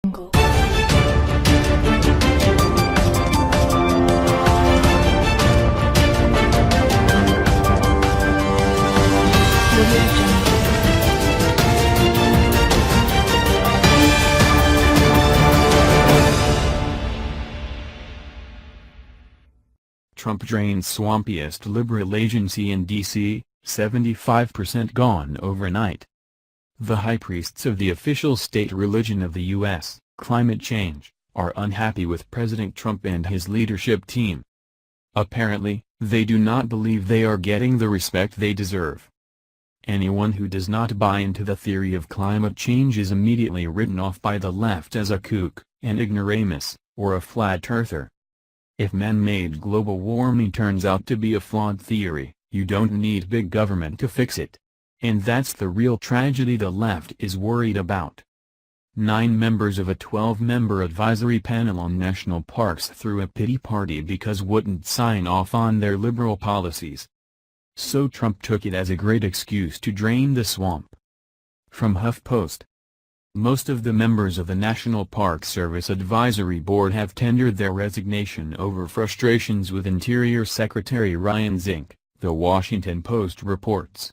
angle. Trump drains Swampiest liberal agency in D.C., 75% gone overnight. The high priests of the official state religion of the U.S., climate change, are unhappy with President Trump and his leadership team. Apparently, they do not believe they are getting the respect they deserve. Anyone who does not buy into the theory of climate change is immediately written off by the left as a kook, an ignoramus, or a flat earther. If man-made global warming turns out to be a flawed theory, you don't need big government to fix it. And that's the real tragedy the left is worried about. 9 members of a 12-member advisory panel on national parks threw a pity party because wouldn't sign off on their liberal policies. So Trump took it as a great excuse to drain the swamp. From HuffPost. Most of the members of the National Park Service Advisory Board have tendered their resignation over frustrations with Interior Secretary Ryan Zink, The Washington Post reports.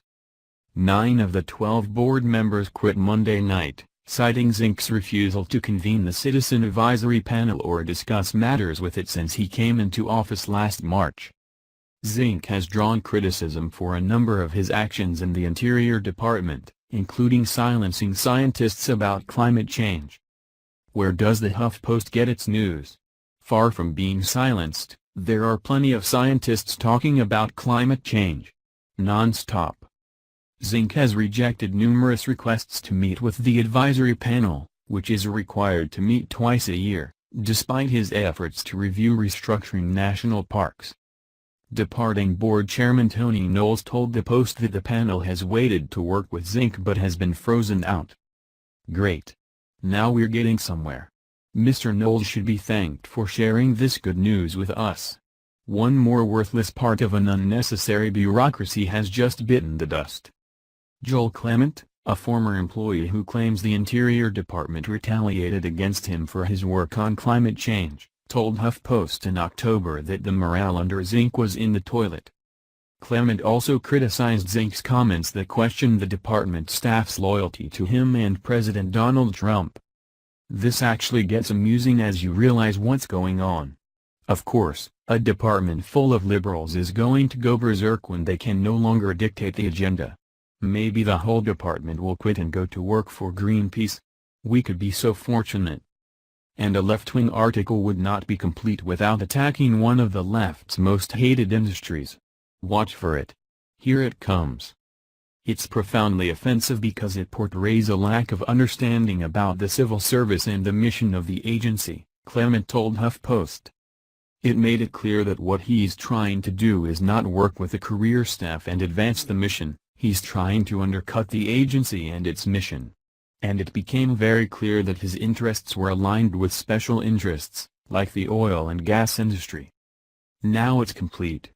9 of the 12 board members quit Monday night, citing Zink's refusal to convene the Citizen Advisory Panel or discuss matters with it since he came into office last March. Zink has drawn criticism for a number of his actions in the Interior Department, including silencing scientists about climate change. Where does the HuffPost get its news? Far from being silenced, there are plenty of scientists talking about climate change. Non-stop. Zink has rejected numerous requests to meet with the advisory panel, which is required to meet twice a year, despite his efforts to review restructuring national parks. Departing board chairman Tony Knowles told the Post that the panel has waited to work with Zink but has been frozen out. Great. Now we're getting somewhere. Mr. Knowles should be thanked for sharing this good news with us. One more worthless part of an unnecessary bureaucracy has just bitten the dust. Joel Clement, a former employee who claims the Interior Department retaliated against him for his work on climate change, told HuffPost in October that the morale under Zink was in the toilet. Clement also criticized Zink's comments that questioned the department staff's loyalty to him and President Donald Trump. This actually gets amusing as you realize what's going on. Of course, a department full of liberals is going to go berserk when they can no longer dictate the agenda. Maybe the whole department will quit and go to work for Greenpeace. We could be so fortunate. And a left-wing article would not be complete without attacking one of the left's most hated industries. Watch for it. Here it comes. It's profoundly offensive because it portrays a lack of understanding about the civil service and the mission of the agency, Clement told HuffPost. It made it clear that what he's trying to do is not work with the career staff and advance the mission, he's trying to undercut the agency and its mission. And it became very clear that his interests were aligned with special interests, like the oil and gas industry. Now it's complete.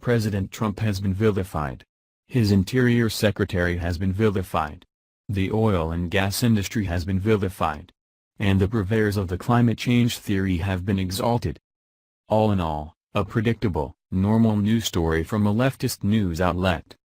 President Trump has been vilified. His Interior Secretary has been vilified. The oil and gas industry has been vilified. And the purveyors of the climate change theory have been exalted. All in all, a predictable, normal news story from a leftist news outlet.